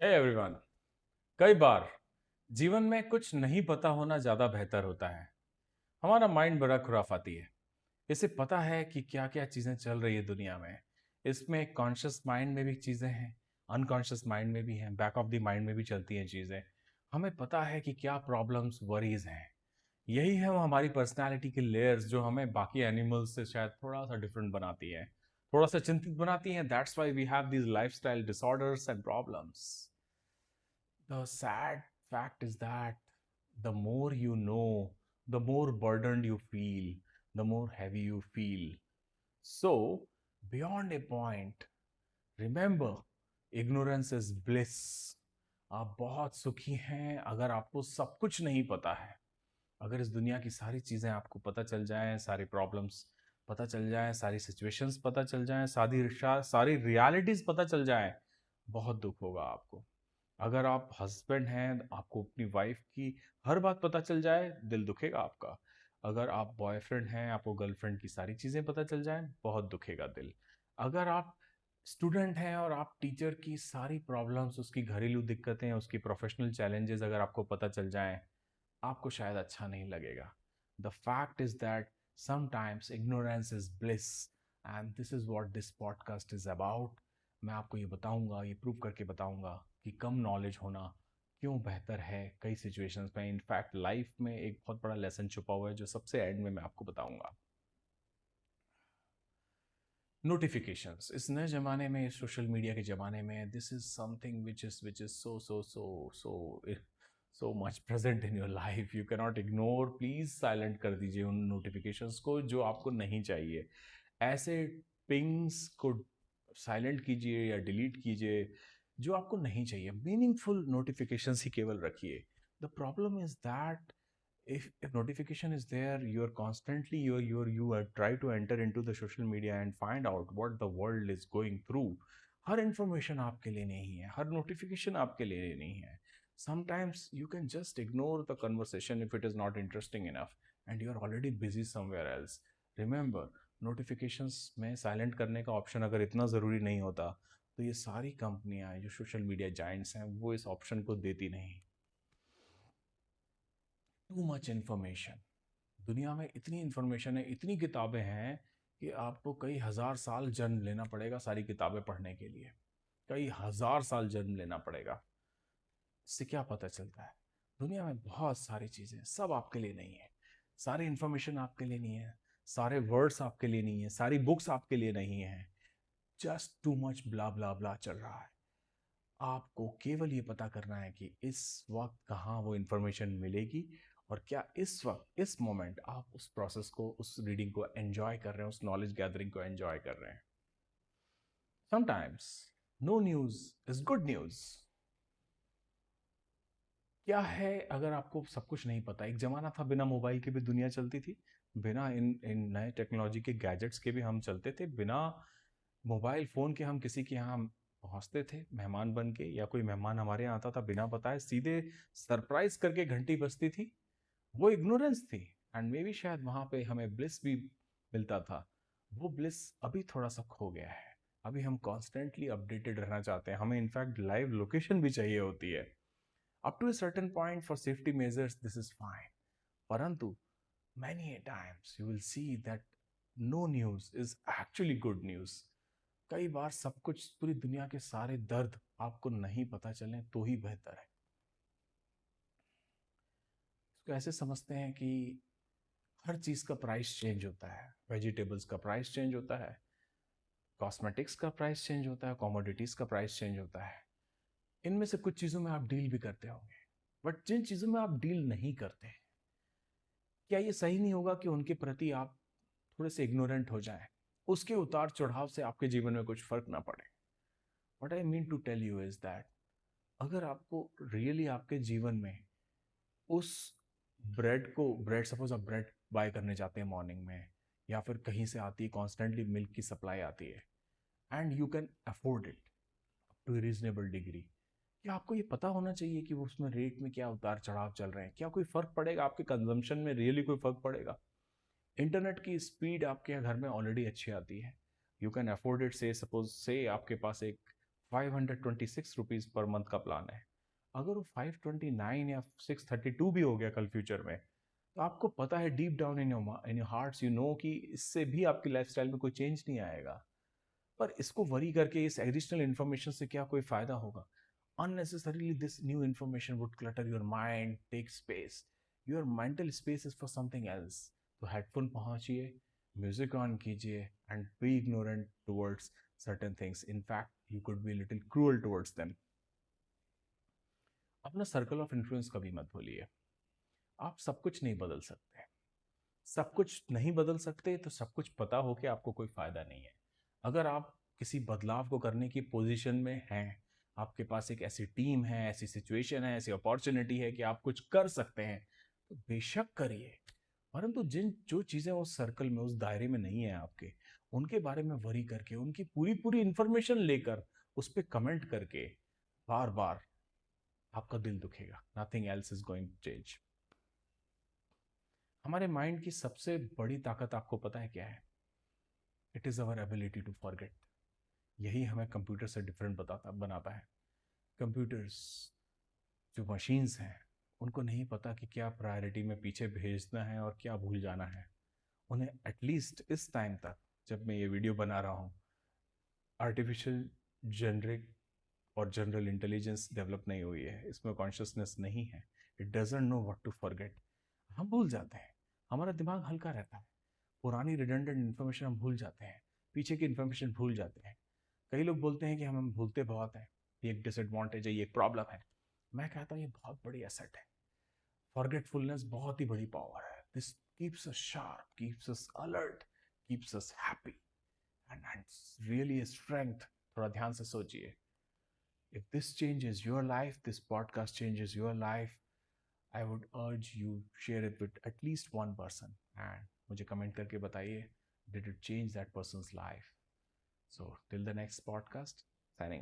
Hey everyone. कई बार जीवन में कुछ नहीं पता होना ज्यादा बेहतर होता है। हमारा माइंड बड़ा खुराफाती है। इसे पता है कि क्या क्या चीजें चल रही है दुनिया में। इसमें कॉन्शियस माइंड में भी चीजें हैं, अनकॉन्शियस माइंड में भी हैं, बैक ऑफ द माइंड में भी चलती हैं चीजें। हमें पता है कि क्या प्रॉब्लम्स वरीज हैं। यही है वो हमारी पर्सनालिटी की लेयर्स जो हमें बाकी एनिमल्स से शायद थोड़ा सा डिफरेंट बनाती है, थोड़ा सा चिंतित बनाती हैं। That's why we have these lifestyle disorders and problems. The sad fact is that the more you know, the more burdened you feel, the more heavy you feel. So, beyond a point, remember, ignorance is bliss. आप बहुत सुखी हैं अगर आपको सब कुछ नहीं पता है। अगर इस दुनिया की सारी चीज़ें आपको पता चल जाएं, सारी प्रॉब्लम्स पता चल जाएं, सारी सिचुएशंस पता चल जाएं, सारी रियलिटीज़ पता चल जाएं, बहुत दुख होगा आपको। अगर आप हस्बैंड हैं, आपको अपनी वाइफ की हर बात पता चल जाए, दिल दुखेगा आपका। अगर आप बॉयफ्रेंड हैं, आपको गर्लफ्रेंड की सारी चीज़ें पता चल जाएं, बहुत दुखेगा दिल। अगर आप स्टूडेंट हैं और आप टीचर की सारी प्रॉब्लम्स, उसकी घरेलू दिक्कतें, उसकी प्रोफेशनल चैलेंजेस अगर आपको पता चल जाएं, आपको शायद अच्छा नहीं लगेगा। The fact is that sometimes ignorance is bliss, and this is what this podcast is about. मैं आपको ये बताऊंगा, ये प्रूव करके बताऊंगा कि कम नॉलेज होना क्यों बेहतर है कई सिचुएशंस में। इनफैक्ट लाइफ में एक बहुत बड़ा लेसन छुपा हुआ है जो सबसे एंड में मैं आपको बताऊंगा। नोटिफिकेशंस इस नए जमाने में, इस सोशल मीडिया के जमाने में, this is something which is so much present in your life. You cannot ignore. Please silent कर दीजिए उन नोटिफिकेशंस को जो आपको नहीं चाहिए। ऐसे पिंग्स को साइलेंट कीजिए या डिलीट कीजिए जो आपको नहीं चाहिए। मीनिंगफुल नोटिफिकेशंस ही केवल रखिए। The problem is that if notification is there, you're constantly you are try to enter into the social media and find out what the world is going through. Her information आपके लिए नहीं है, हर notification आपके लिए नहीं है। Sometimes you can just ignore the conversation if it is not interesting enough and you're already busy somewhere else. Remember, notifications में silent करने का ऑप्शन अगर इतना ज़रूरी नहीं होता तो ये सारी कंपनियां जो सोशल मीडिया जाइंट्स हैं वो इस ऑप्शन को देती नहीं। Too much information. दुनिया में इतनी इन्फॉर्मेशन है, इतनी किताबें हैं कि आपको कई हजार साल जन्म लेना पड़ेगा सारी किताबें पढ़ने के लिए। कई हजार साल जन्म लेना पड़ेगा। इससे क्या पता चलता है? दुनिया में बहुत सारी चीजें सब आपके लिए नहीं है। सारी इन्फॉर्मेशन आपके लिए नहीं है, सारे वर्ड्स आपके लिए नहीं है, सारी बुक्स आपके लिए नहीं है। जस्ट टू मच ब्ला ब्ला ब्ला चल रहा है। आपको केवल ये पता करना है कि इस वक्त कहाँ वो इंफॉर्मेशन मिलेगी और क्या इस वक्त इस मोमेंट आप उस प्रोसेस को, उस रीडिंग को एंजॉय कर रहे हैं, उस नॉलेज गैदरिंग को एंजॉय कर रहे हैं। Sometimes no news is good news. क्या है अगर आपको सब कुछ नहीं पता? एक जमाना था बिना मोबाइल के भी दुनिया चलती थी, बिना इन इन नए टेक्नोलॉजी के गैजेट्स के भी हम चलते थे, बिना मोबाइल फ़ोन के हम किसी के यहाँ पहुँचते थे मेहमान बन के, या कोई मेहमान हमारे यहाँ आता था बिना बताए सीधे सरप्राइज करके घंटी बजती थी। वो इग्नोरेंस थी। एंड मे बी शायद वहाँ पे हमें ब्लिस भी मिलता था। वो ब्लिस अभी थोड़ा सा खो गया है। अभी हम कॉन्स्टेंटली अपडेटेड रहना चाहते हैं, हमें इनफैक्ट लाइव लोकेशन भी चाहिए होती है। Up to a certain point for safety measures this is fine, परंतु many a times you will see that no news is actually good news. कई बार सब कुछ, पूरी दुनिया के सारे दर्द आपको नहीं पता चले तो ही बेहतर है। इसको ऐसे समझते हैं कि हर चीज का प्राइस चेंज होता है। वेजिटेबल्स का प्राइस चेंज होता है, कॉस्मेटिक्स का प्राइस चेंज होता है, कॉमोडिटीज का प्राइस चेंज होता है। इनमें से कुछ चीजों में आप डील भी करते होंगे, बट जिन चीजों में आप डील नहीं करते, क्या ये सही नहीं होगा कि उनके प्रति आप थोड़े से इग्नोरेंट हो जाएं? उसके उतार चढ़ाव से आपके जीवन में कुछ फर्क ना पड़े। What I mean to tell you is that अगर आपको रियली आपके जीवन में उस ब्रेड सपोज आप ब्रेड बाय करने जाते हैं मॉर्निंग में, या फिर कहीं से आती है, कॉन्स्टेंटली मिल्क की सप्लाई आती है, and you can afford it up to reasonable degree, क्या आपको ये पता होना चाहिए कि वो उसमें रेट में क्या उतार चढ़ाव चल रहे हैं? क्या कोई फर्क पड़ेगा आपके कंजम्पशन में? रियली कोई फर्क पड़ेगा? इंटरनेट की स्पीड आपके घर में ऑलरेडी अच्छी आती है, यू कैन अफोर्ड इट। से सपोज से आपके पास एक 526 रुपीज पर मंथ का प्लान है। अगर वो 529 या 632 भी हो गया कल फ्यूचर में, तो आपको पता है deep down in your hearts you know कि इससे भी आपकी लाइफस्टाइल में कोई चेंज नहीं आएगा। पर इसको वरी करके इस एडिशनल इन्फॉर्मेशन से क्या कोई फायदा होगा? Unnecessarily, this new information would clutter your mind, take space. Your mental space is for something else. तो हेडफोन पहुंचिए, म्यूजिक ऑन कीजिए and be ignorant towards certain things. In fact, you could be a little cruel towards them. अपना circle of influence कभी मत भूलिए। आप सब कुछ नहीं बदल सकते। सब कुछ नहीं बदल सकते तो सब कुछ पता हो के आपको कोई फायदा नहीं है। अगर आप किसी बदलाव को करने की पोजीशन में हैं, आपके पास एक ऐसी टीम है, ऐसी सिचुएशन है, ऐसी अपॉर्चुनिटी है कि आप कुछ कर सकते हैं, तो बेशक करिए। परंतु जिन जो चीजें उस सर्कल में, उस दायरे में नहीं है आपके, उनके बारे में वरी करके, उनकी पूरी पूरी इंफॉर्मेशन लेकर उस पर कमेंट करके बार बार आपका दिल दुखेगा। Nothing else is going to change. हमारे माइंड की सबसे बड़ी ताकत आपको पता है क्या है? It is our ability to forget. यही हमें कंप्यूटर से डिफरेंट बनाता है। कंप्यूटर्स जो मशीन्स हैं, उनको नहीं पता कि क्या प्रायोरिटी में पीछे भेजना है और क्या भूल जाना है। उन्हें एटलीस्ट इस टाइम तक, जब मैं ये वीडियो बना रहा हूँ, आर्टिफिशियल जेनरिक और जनरल इंटेलिजेंस डेवलप नहीं हुई है, इसमें कॉन्शियसनेस नहीं है। It doesn't know what to forget. हम भूल जाते हैं, हमारा दिमाग हल्का रहता है, पुरानी रिडंडेंट इन्फॉर्मेशन हम भूल जाते हैं, पीछे की इन्फॉर्मेशन भूल जाते हैं। कई लोग बोलते हैं कि हम भूलते बहुत हैं, ये एक डिसएडवांटेज है, ये एक प्रॉब्लम है। मैं कहता हूँ ये बहुत बड़ी एसेट है। फॉरगेटफुलनेस बहुत ही बड़ी पावर है। This keeps us sharp, keeps us alert, keeps us happy and really a strength। थोड़ा ध्यान से सोचिए। If this changes your life, this podcast changes your life, I would urge you share it with at least one person and मुझे comment करके बताइए, did it change that person's life? So till the next podcast, signing off.